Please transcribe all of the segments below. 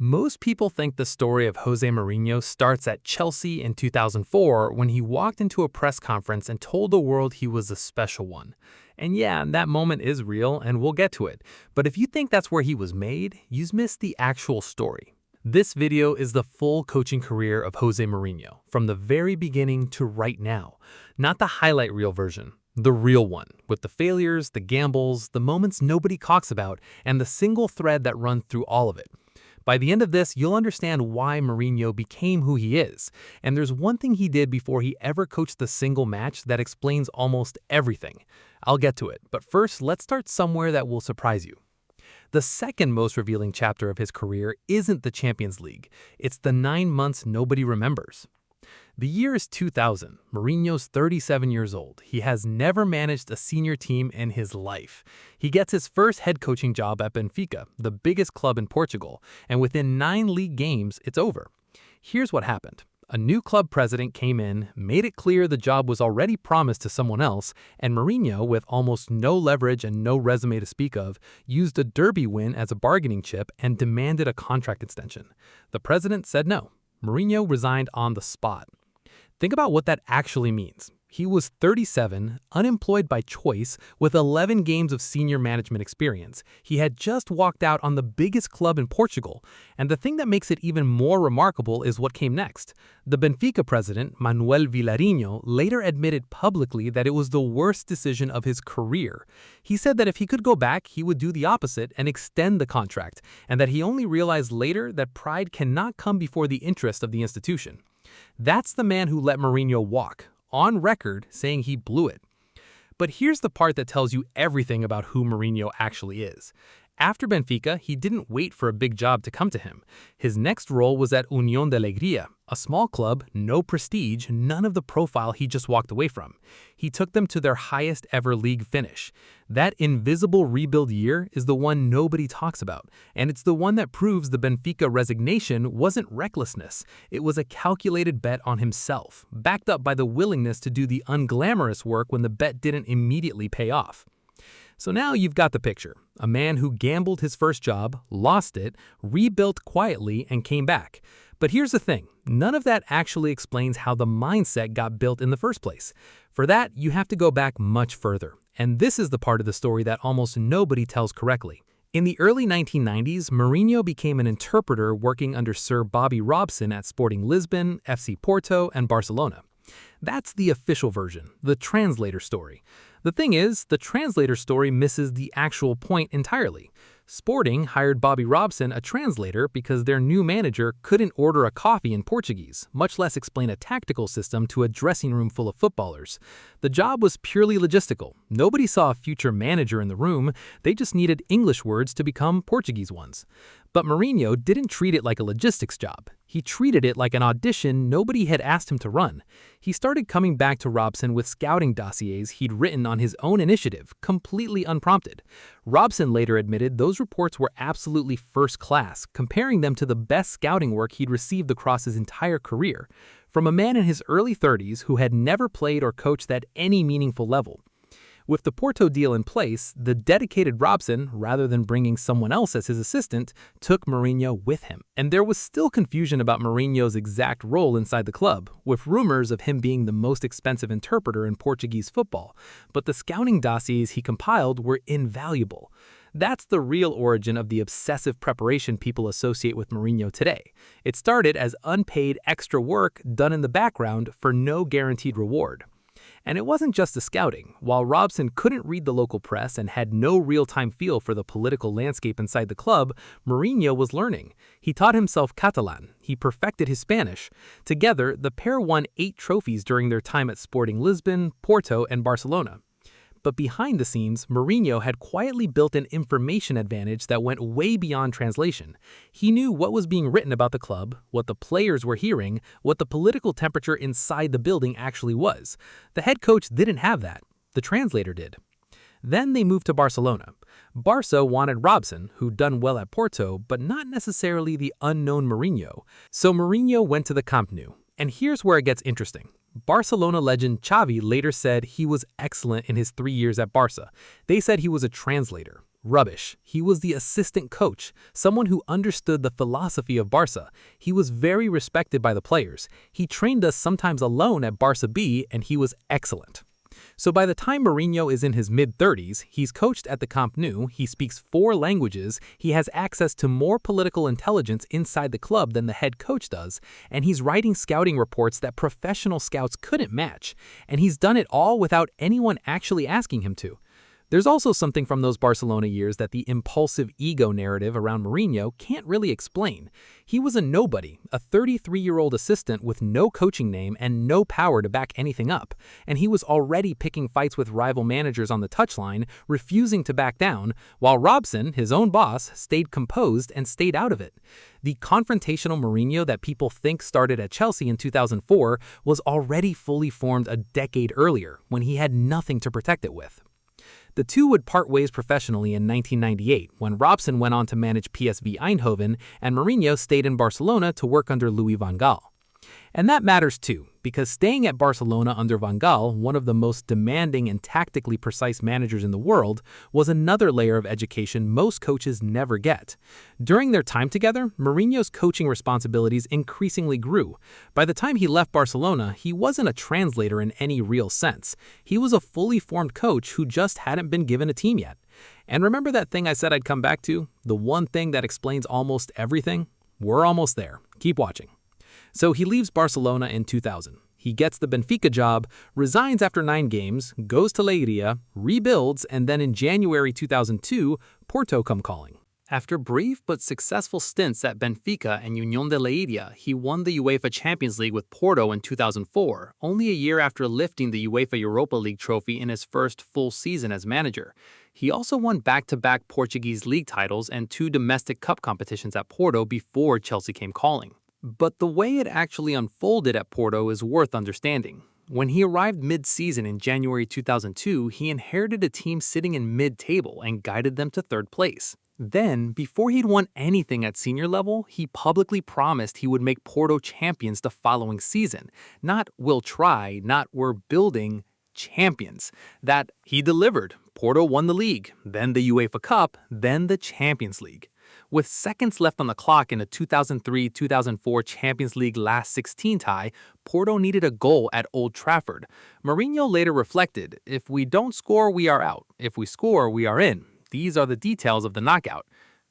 Most people think the story of Jose Mourinho starts at Chelsea in 2004 when he walked into a press conference and told the world he was a special one. And yeah, that moment is real, and we'll get to it. But if you think that's where he was made, you've missed the actual story. This video is the full coaching career of Jose Mourinho, from the very beginning to right now. Not the highlight reel version, the real one, with the failures, the gambles, the moments nobody talks about, and the single thread that runs through all of it. By the end of this, you'll understand why Mourinho became who he is. And there's one thing he did before he ever coached a single match that explains almost everything. I'll get to it, but first, let's start somewhere that will surprise you. The second most revealing chapter of his career isn't the Champions League. It's the 9 months nobody remembers. The year is 2000. Mourinho's 37 years old. He has never managed a senior team in his life. He gets his first head coaching job at Benfica, the biggest club in Portugal, and within 9 league games, it's over. Here's what happened. A new club president came in, made it clear the job was already promised to someone else, and Mourinho, with almost no leverage and no resume to speak of, used a derby win as a bargaining chip and demanded a contract extension. The president said no. Mourinho resigned on the spot. Think about what that actually means. He was 37, unemployed by choice, with 11 games of senior management experience. He had just walked out on the biggest club in Portugal. And the thing that makes it even more remarkable is what came next. The Benfica president, Manuel Vilarinho, later admitted publicly that it was the worst decision of his career. He said that if he could go back, he would do the opposite and extend the contract, and that he only realized later that pride cannot come before the interest of the institution. That's the man who let Mourinho walk, on record saying he blew it. But here's the part that tells you everything about who Mourinho actually is. After Benfica, he didn't wait for a big job to come to him. His next role was at Union de Leiria, a small club, no prestige, none of the profile he just walked away from. He took them to their highest ever league finish. That invisible rebuild year is the one nobody talks about, and it's the one that proves the Benfica resignation wasn't recklessness. It was a calculated bet on himself, backed up by the willingness to do the unglamorous work when the bet didn't immediately pay off. So now you've got the picture. A man who gambled his first job, lost it, rebuilt quietly, and came back. But here's the thing. None of that actually explains how the mindset got built in the first place. For that, you have to go back much further. And this is the part of the story that almost nobody tells correctly. In the early 1990s, Mourinho became an interpreter working under Sir Bobby Robson at Sporting Lisbon, FC Porto, and Barcelona. That's the official version, the translator story. The thing is, the translator story misses the actual point entirely. Sporting hired Bobby Robson, a translator, because their new manager couldn't order a coffee in Portuguese, much less explain a tactical system to a dressing room full of footballers. The job was purely logistical. Nobody saw a future manager in the room, they just needed English words to become Portuguese ones. But Mourinho didn't treat it like a logistics job. He treated it like an audition nobody had asked him to run. He started coming back to Robson with scouting dossiers he'd written on his own initiative, completely unprompted. Robson later admitted those reports were absolutely first class, comparing them to the best scouting work he'd received across his entire career, from a man in his early 30s who had never played or coached at any meaningful level. With the Porto deal in place, the dedicated Robson, rather than bringing someone else as his assistant, took Mourinho with him. And there was still confusion about Mourinho's exact role inside the club, with rumors of him being the most expensive interpreter in Portuguese football. But the scouting dossiers he compiled were invaluable. That's the real origin of the obsessive preparation people associate with Mourinho today. It started as unpaid extra work done in the background for no guaranteed reward. And it wasn't just the scouting. While Robson couldn't read the local press and had no real-time feel for the political landscape inside the club, Mourinho was learning. He taught himself Catalan. He perfected his Spanish. Together, the pair won 8 trophies during their time at Sporting Lisbon, Porto, and Barcelona. But behind the scenes, Mourinho had quietly built an information advantage that went way beyond translation. He knew what was being written about the club, what the players were hearing, what the political temperature inside the building actually was. The head coach didn't have that. The translator did. Then they moved to Barcelona. Barca wanted Robson, who'd done well at Porto, but not necessarily the unknown Mourinho. So Mourinho went to the Camp Nou. And here's where it gets interesting. Barcelona legend Xavi later said he was excellent in his 3 years at Barca. They said he was a translator. Rubbish. He was the assistant coach, someone who understood the philosophy of Barca. He was very respected by the players. He trained us sometimes alone at Barca B, and he was excellent. So by the time Mourinho is in his mid-30s, he's coached at the Camp Nou, he speaks 4 languages, he has access to more political intelligence inside the club than the head coach does, and he's writing scouting reports that professional scouts couldn't match, and he's done it all without anyone actually asking him to. There's also something from those Barcelona years that the impulsive ego narrative around Mourinho can't really explain. He was a nobody, a 33-year-old assistant with no coaching name and no power to back anything up, and he was already picking fights with rival managers on the touchline, refusing to back down, while Robson, his own boss, stayed composed and stayed out of it. The confrontational Mourinho that people think started at Chelsea in 2004 was already fully formed a decade earlier, when he had nothing to protect it with. The two would part ways professionally in 1998, when Robson went on to manage PSV Eindhoven and Mourinho stayed in Barcelona to work under Louis van Gaal. And that matters too, because staying at Barcelona under Van Gaal, one of the most demanding and tactically precise managers in the world, was another layer of education most coaches never get. During their time together, Mourinho's coaching responsibilities increasingly grew. By the time he left Barcelona, he wasn't a translator in any real sense. He was a fully formed coach who just hadn't been given a team yet. And remember that thing I said I'd come back to? The one thing that explains almost everything? We're almost there. Keep watching. So he leaves Barcelona in 2000. He gets the Benfica job, resigns after 9 games, goes to Leiria, rebuilds, and then in January 2002, Porto come calling. After brief but successful stints at Benfica and Union de Leiria, he won the UEFA Champions League with Porto in 2004, only a year after lifting the UEFA Europa League trophy in his first full season as manager. He also won back-to-back Portuguese league titles and 2 domestic cup competitions at Porto before Chelsea came calling. But the way it actually unfolded at Porto is worth understanding. When he arrived mid-season in January 2002, he inherited a team sitting in mid-table and guided them to 3rd place. Then, before he'd won anything at senior level, he publicly promised he would make Porto champions the following season. Not "we'll try," not "we're building," champions. That he delivered. Porto won the league, then the UEFA Cup, then the Champions League. With seconds left on the clock in a 2003-2004 Champions League last 16 tie, Porto needed a goal at Old Trafford. Mourinho later reflected, "If we don't score, we are out. If we score, we are in. These are the details of the knockout."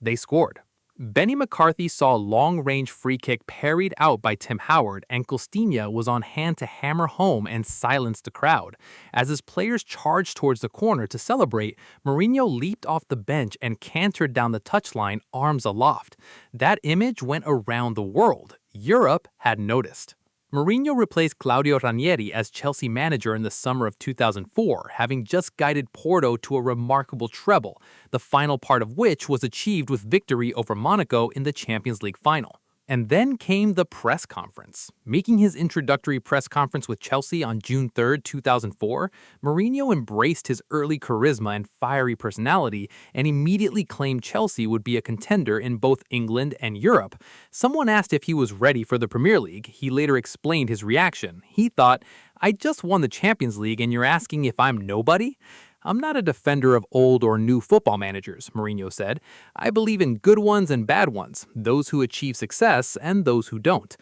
They scored. Benny McCarthy saw a long-range free kick parried out by Tim Howard, and Costinha was on hand to hammer home and silence the crowd. As his players charged towards the corner to celebrate, Mourinho leaped off the bench and cantered down the touchline, arms aloft. That image went around the world. Europe had noticed. Mourinho replaced Claudio Ranieri as Chelsea manager in the summer of 2004, having just guided Porto to a remarkable treble, the final part of which was achieved with victory over Monaco in the Champions League final. And then came the press conference. Making his introductory press conference with Chelsea on June 3, 2004, Mourinho embraced his early charisma and fiery personality and immediately claimed Chelsea would be a contender in both England and Europe. Someone asked if he was ready for the Premier League. He later explained his reaction. He thought, "I just won the Champions League and you're asking if I'm nobody?" "I'm not a defender of old or new football managers," Mourinho said. "I believe in good ones and bad ones, those who achieve success and those who don't."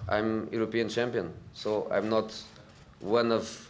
I'm European champion, so I'm not one of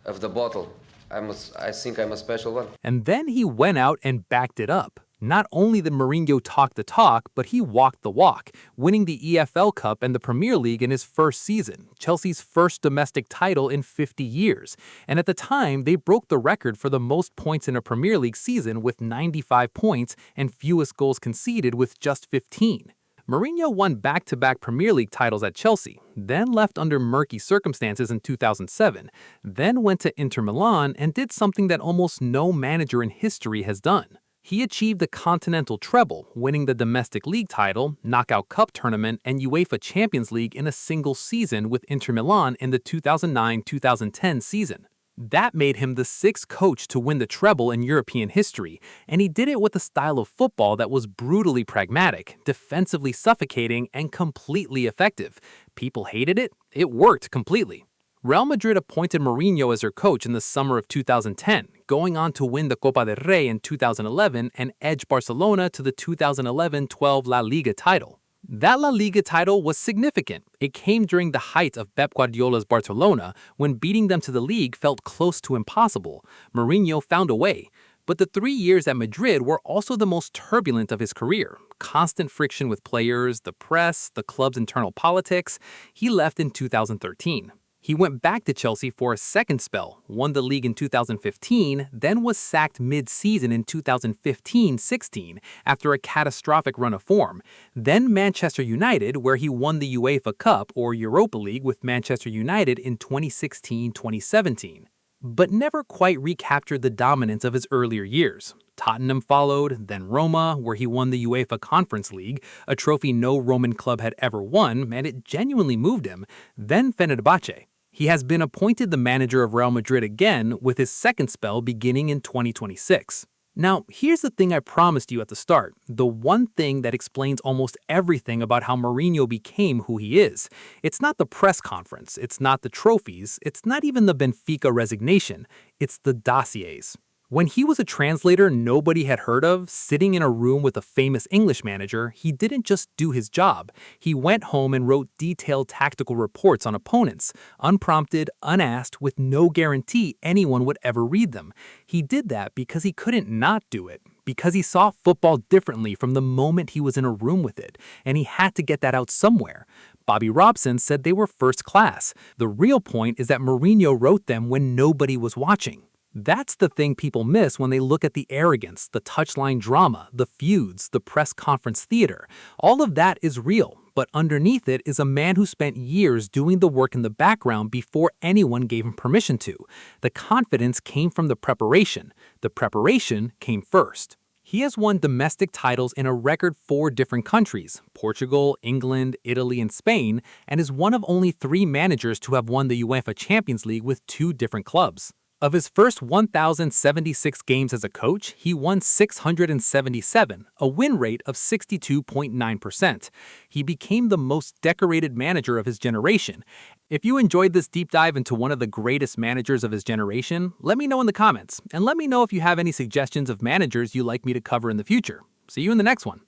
the bottle. I think I'm a special one. And then he went out and backed it up. Not only did Mourinho talk the talk, but he walked the walk, winning the EFL Cup and the Premier League in his first season, Chelsea's first domestic title in 50 years. And at the time, they broke the record for the most points in a Premier League season with 95 points and fewest goals conceded with just 15. Mourinho won back-to-back Premier League titles at Chelsea, then left under murky circumstances in 2007, then went to Inter Milan and did something that almost no manager in history has done. He achieved the Continental treble, winning the domestic league title, knockout cup tournament, and UEFA Champions League in a single season with Inter Milan in the 2009-2010 season. That made him the 6th coach to win the treble in European history, and he did it with a style of football that was brutally pragmatic, defensively suffocating, and completely effective. People hated it. It worked completely. Real Madrid appointed Mourinho as their coach in the summer of 2010, going on to win the Copa del Rey in 2011 and edge Barcelona to the 2011-12 La Liga title. That La Liga title was significant. It came during the height of Pep Guardiola's Barcelona, when beating them to the league felt close to impossible. Mourinho found a way. But the 3 years at Madrid were also the most turbulent of his career. Constant friction with players, the press, the club's internal politics. He left in 2013. He went back to Chelsea for a second spell, won the league in 2015, then was sacked mid-season in 2015-16 after a catastrophic run of form. Then Manchester United, where he won the UEFA Cup or Europa League with Manchester United in 2016-2017. But never quite recaptured the dominance of his earlier years. Tottenham followed, then Roma, where he won the UEFA Conference League, a trophy no Roman club had ever won, and it genuinely moved him, then Fenerbahce. He has been appointed the manager of Real Madrid again, with his second spell beginning in 2026. Now, here's the thing I promised you at the start, the one thing that explains almost everything about how Mourinho became who he is. It's not the press conference, it's not the trophies, it's not even the Benfica resignation, it's the dossiers. When he was a translator nobody had heard of, sitting in a room with a famous English manager, he didn't just do his job. He went home and wrote detailed tactical reports on opponents, unprompted, unasked, with no guarantee anyone would ever read them. He did that because he couldn't not do it, because he saw football differently from the moment he was in a room with it, and he had to get that out somewhere. Bobby Robson said they were first class. The real point is that Mourinho wrote them when nobody was watching. That's the thing people miss when they look at the arrogance, the touchline drama, the feuds, the press conference theater. All of that is real, but underneath it is a man who spent years doing the work in the background before anyone gave him permission to. The confidence came from the preparation. The preparation came first. He has won domestic titles in a record 4 different countries, Portugal, England, Italy, and Spain, and is one of only 3 managers to have won the UEFA Champions League with 2 different clubs. Of his first 1,076 games as a coach, he won 677, a win rate of 62.9%. He became the most decorated manager of his generation. If you enjoyed this deep dive into one of the greatest managers of his generation, let me know in the comments, and let me know if you have any suggestions of managers you'd like me to cover in the future. See you in the next one.